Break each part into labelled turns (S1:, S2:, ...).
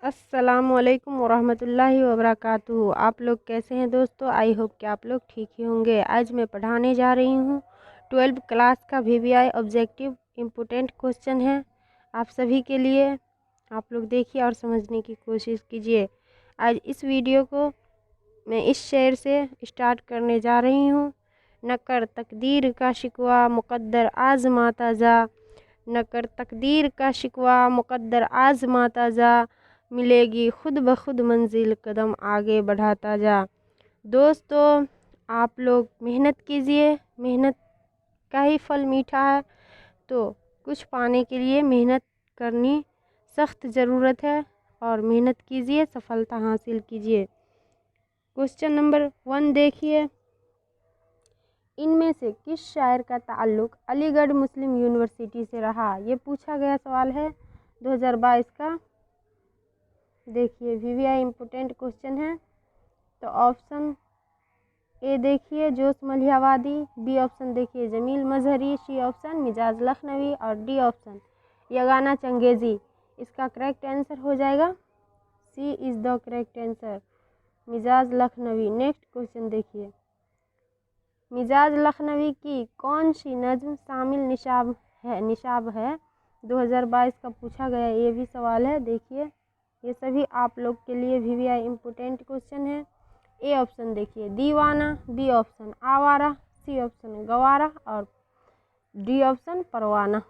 S1: अस्सलामुअलैकुम वरहमतुल्लाहि वबरकातुहू। आप लोग कैसे हैं दोस्तों? आई होप कि आप लोग ठीक ही होंगे। आज मैं पढ़ाने जा रही हूँ 12वीं क्लास का वीवीआई ऑब्जेक्टिव इम्पोर्टेंट क्वेश्चन है आप सभी के लिए। आप लोग देखिए और समझने की कोशिश कीजिए। आज इस वीडियो को मैं इस शेर से स्टार्ट करने जा रही हूँ। न कर तकदीर का शिकवा मुक़द्दर आज़माता जा, न कर तकदीर का शिकवा मुक़द्दर आज़माता जा, मिलेगी खुद ब खुद मंजिल कदम आगे बढ़ाता जा। दोस्तों, आप लोग मेहनत कीजिए, मेहनत का ही फल मीठा है। तो कुछ पाने के लिए मेहनत करनी सख्त ज़रूरत है और मेहनत कीजिए, सफलता हासिल कीजिए। क्वेश्चन नंबर 1 देखिए, इनमें से किस शायर का ताल्लुक़ अलीगढ़ मुस्लिम यूनिवर्सिटी से रहा? ये पूछा गया सवाल है 2022 का। देखिए वीवीआई इम्पोर्टेंट क्वेश्चन है। तो ऑप्शन ए देखिए जोश मलिहाबादी, बी ऑप्शन देखिए जमील मजहरी, सी ऑप्शन मिजाज लखनवी और डी ऑप्शन यगाना चंगेज़ी। इसका करेक्ट आंसर हो जाएगा C is the correct answer, मिजाज लखनवी। नेक्स्ट क्वेश्चन देखिए, मिजाज लखनवी की कौन सी नज़्म शामिल निशाब है 2022 का पूछा गया ये भी सवाल है। देखिए ये सभी आप लोग के लिए वीवीआई इम्पोर्टेंट क्वेश्चन है। ए ऑप्शन देखिए दीवाना, बी ऑप्शन आवारा, सी ऑप्शन गवारा और डी ऑप्शन परवाना।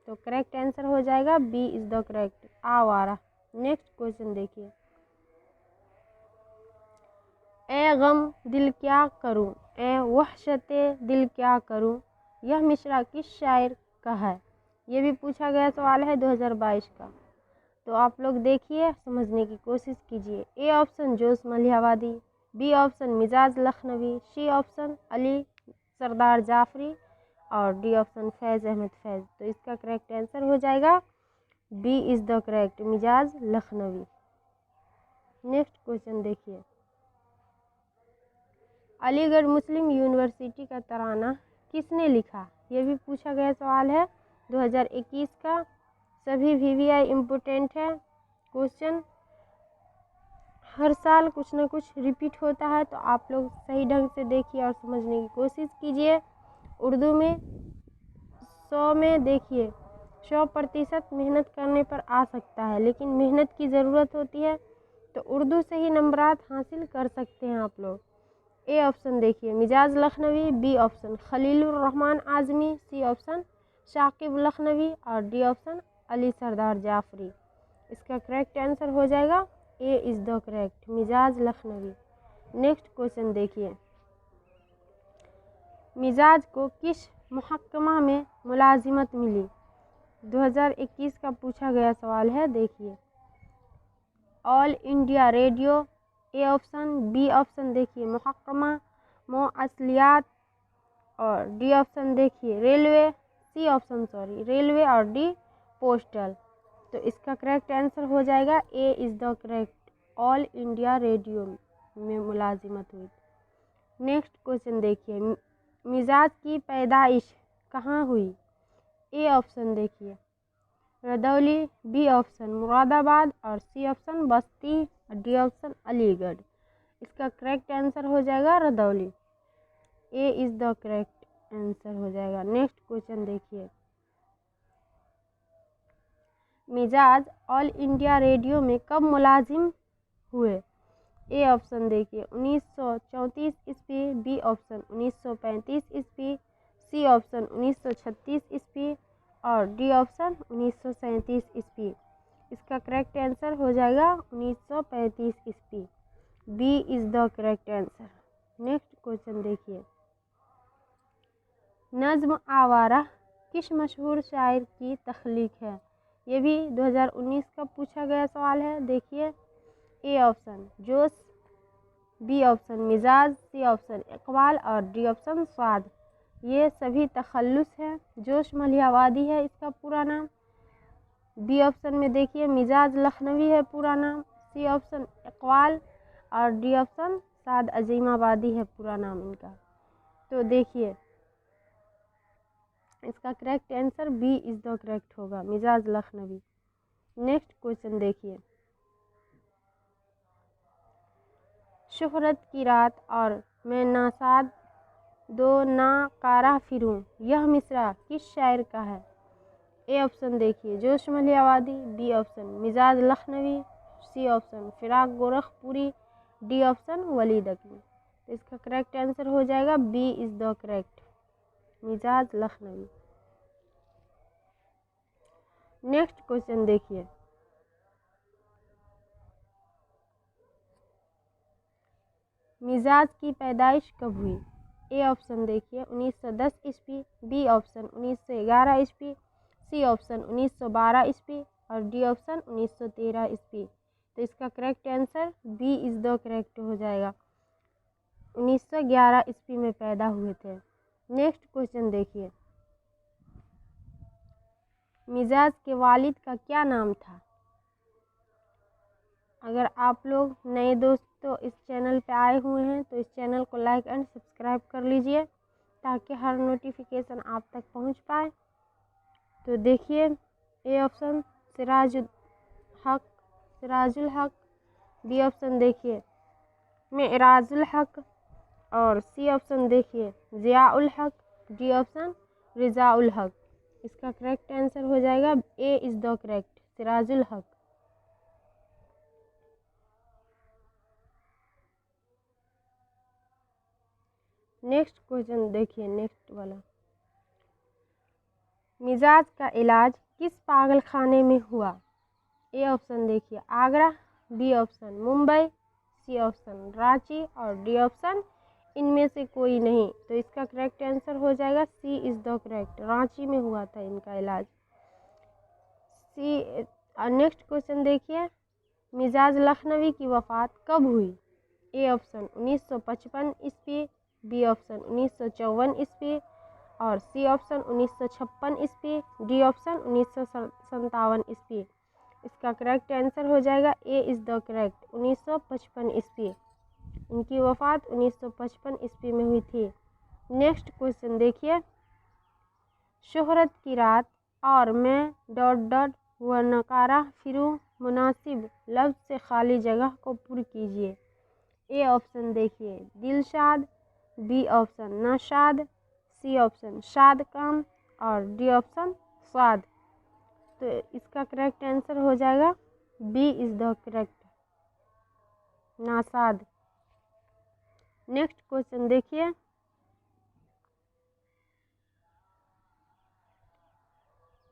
S1: तो करेक्ट आंसर हो जाएगा बी इज़ द करेक्ट, आवारा। नेक्स्ट क्वेश्चन देखिए, ए गम दिल क्या करूं, ए वहशते दिल क्या करूं, यह मिसरा किस शायर का है? ये भी पूछा गया सवाल है 2022 का। तो आप लोग देखिए, समझने की कोशिश कीजिए। ए ऑप्शन जोश मलिहाबादी, बी ऑप्शन मिजाज लखनवी, सी ऑप्शन अली सरदार जाफरी और डी ऑप्शन फैज़ अहमद फैज़। तो इसका करेक्ट आंसर हो जाएगा बी इज़ द करेक्ट, मिजाज लखनवी। नेक्स्ट क्वेश्चन देखिए, अलीगढ़ मुस्लिम यूनिवर्सिटी का तराना किसने लिखा? ये भी पूछा गया सवाल है 2021 का। सभी वीवीआई इम्पोर्टेंट है क्वेश्चन। हर साल कुछ ना कुछ रिपीट होता है, तो आप लोग सही ढंग से देखिए और समझने की कोशिश कीजिए। उर्दू में 100 में देखिए 100% मेहनत करने पर आ सकता है, लेकिन मेहनत की ज़रूरत होती है। तो उर्दू से ही नंबरात हासिल कर सकते हैं आप लोग। ए ऑप्शन देखिए Majaz Lakhnavi, B option Khalilur Rahman Azmi, C option Shakib Lakhnavi और डी ऑप्शन अली सरदार जाफरी। इसका करेक्ट आंसर हो जाएगा ए इज़ द करेक्ट, मिजाज लखनवी। नेक्स्ट क्वेश्चन देखिए, मिजाज को किस मुहक्कमा में मुलाजिमत मिली? 2021 का पूछा गया सवाल है। देखिए All India Radio, A option, B option देखिए मुहक्कमा मौअसलियात और डी ऑप्शन देखिए रेलवे, सी ऑप्शन रेलवे और डी पोस्टल। तो इसका करेक्ट आंसर हो जाएगा A is the correct, All India Radio में मुलाजिमत हुई। नेक्स्ट क्वेश्चन देखिए, मिजाज की पैदाइश कहाँ हुई? ए ऑप्शन देखिए रदौली, बी ऑप्शन मुरादाबाद और C option Basti, D option Aligarh. इसका करेक्ट आंसर हो जाएगा Rudauli, A is the correct answer हो जाएगा। नेक्स्ट क्वेश्चन देखिए, मिजाज ऑल इंडिया रेडियो में कब मुलाजिम हुए? ए ऑप्शन देखिए 1934 ईस्वी, बी ऑप्शन 1935 ईस्वी, सी ऑप्शन 1936 ईस्वी और डी ऑप्शन 1937 ईस्वी। इसका करेक्ट आंसर हो जाएगा 1935 ईस्वी, B is the correct answer. Next question देखिए, नज़्म आवारा किस मशहूर शायर की तख्लीक है? ये भी 2019 का पूछा गया सवाल है। देखिए ए ऑप्शन जोश, बी ऑप्शन मिजाज, सी ऑप्शन इकबाल और डी ऑप्शन स्वाद। ये सभी तखल्लुस हैं। जोश मलिहाबादी है इसका पूरा नाम, बी ऑप्शन में देखिए मिजाज लखनवी है पूरा नाम, सी ऑप्शन इकबाल और डी ऑप्शन साद अजीमाबादी है पूरा नाम इनका। तो देखिए इसका correct answer B is the correct होगा, मिजाज लखनवी। नेक्स्ट क्वेश्चन देखिए, शोहरत की रात और मैं नासाद दो नाकारा फिरूं, यह मिसरा किस शायर का है? ए ऑप्शन देखिए जोश मलियावादी, बी ऑप्शन मिजाज Lucknowi, C option Firaq Gorakhpuri, D option Waleed Aqeel. तो इसका करेक्ट आंसर हो जाएगा बी इज़ द करेक्ट, मिजाज लखनवी। नेक्स्ट क्वेश्चन देखिए, मिजाज की पैदाइश कब हुई? ए ऑप्शन देखिए 1910 ईस्वी, बी ऑप्शन 1911 ईस्वी, सी ऑप्शन 1912 ईस्वी और डी ऑप्शन 1913 ईस्वी। तो इसका correct answer B is the correct हो जाएगा, 1911 ईस्वी में पैदा हुए थे। नेक्स्ट क्वेश्चन देखिए, मिजाज के वालिद का क्या नाम था? अगर आप लोग नए दोस्तों इस चैनल पे आए हुए हैं तो इस चैनल को लाइक एंड सब्सक्राइब कर लीजिए ताकि हर नोटिफिकेशन आप तक पहुंच पाए। तो देखिए ए ऑप्शन सिराजुल हक, बी ऑप्शन देखिए मेराजुल हक और सी ऑप्शन देखिए ज़ियाउल हक, डी ऑप्शन रिज़ाउल हक। इसका करेक्ट आंसर हो जाएगा A is the correct, Sirajul Haq. Next question देखिए, नेक्स्ट वाला, मिजाज का इलाज किस पागल खाने में हुआ? ए ऑप्शन देखिए Agra, B option Mumbai, C option Ranchi और डी ऑप्शन इनमें से कोई नहीं। तो इसका करेक्ट आंसर हो जाएगा C is the correct, Ranchi में हुआ था इनका इलाज। सी। नेक्स्ट क्वेश्चन देखिए, मिजाज लखनवी की वफ़ात कब हुई? ए ऑप्शन 1955 ईस्वी, बी ऑप्शन 1954 ईस्वी और सी ऑप्शन 1956 ईस्वी, डी ऑप्शन 1957 ईस्वी। इसका करेक्ट आंसर हो जाएगा ए इज़ द करेक्ट, 1955 ईस्वी। इनकी वफ़ात 1955 ईस्वी में हुई थी। नेक्स्ट क्वेश्चन देखिए, शोहरत की रात और मैं डॉट डॉट व नकारा फिरूं, मुनासिब लफ्ज़ से खाली जगह को पुर कीजिए। ए ऑप्शन देखिए Dilshad, B option Nashad, C option Shad काम और डी ऑप्शन स्वाद। तो इसका करेक्ट आंसर हो जाएगा B is the correct, Nashad. Next question देखिए,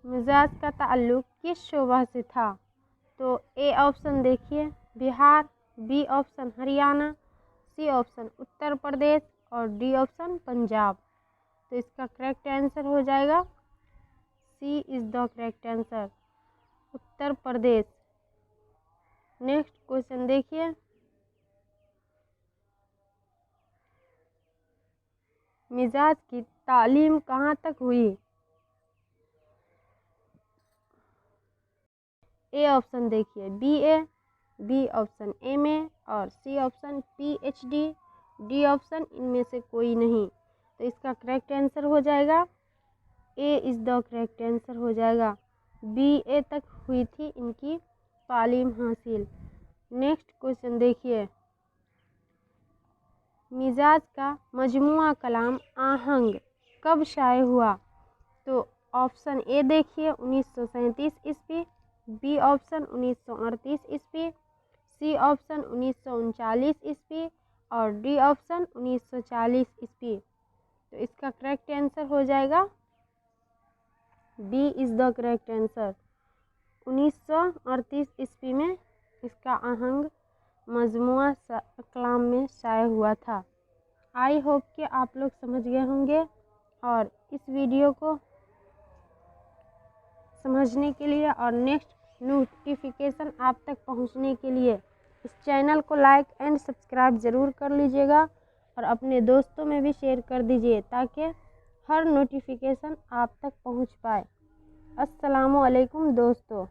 S1: मिजाज का ताल्लुक किस शोबा से था? तो ए ऑप्शन देखिए Bihar, B option Haryana, C option Uttar Pradesh और डी ऑप्शन पंजाब। तो इसका करेक्ट आंसर हो जाएगा C is the correct answer, Uttar Pradesh. Next question देखिए, मिजाज की तालीम कहाँ तक हुई? ए ऑप्शन देखिए बीए, बी ऑप्शन एमए और C option PhD, D option इनमें से कोई नहीं। तो इसका करेक्ट आंसर हो जाएगा A is the correct answer हो जाएगा, बीए तक हुई थी इनकी तालीम हासिल। नेक्स्ट क्वेश्चन देखिए, मिजाज का मजमुआ कलाम आहंग कब शाये हुआ? तो ऑप्शन ए देखिए 1937 ईस्वी, बी ऑप्शन 1938 ईस्वी, सी ऑप्शन 1939 ईस्वी और डी ऑप्शन 1940 ईस्वी। तो इसका करेक्ट आंसर हो जाएगा B is the correct answer, 1938 ईस्वी में इसका आहंग मजमुआ कलाम में शाये हुआ था। आई होप कि आप लोग समझ गए होंगे और इस वीडियो को समझने के लिए और नेक्स्ट नोटिफिकेशन आप तक पहुंचने के लिए इस चैनल को लाइक एंड सब्सक्राइब ज़रूर कर लीजिएगा और अपने दोस्तों में भी शेयर कर दीजिए ताकि हर नोटिफिकेशन आप तक पहुंच पाए। अस्सलामु अलैकुम दोस्तों।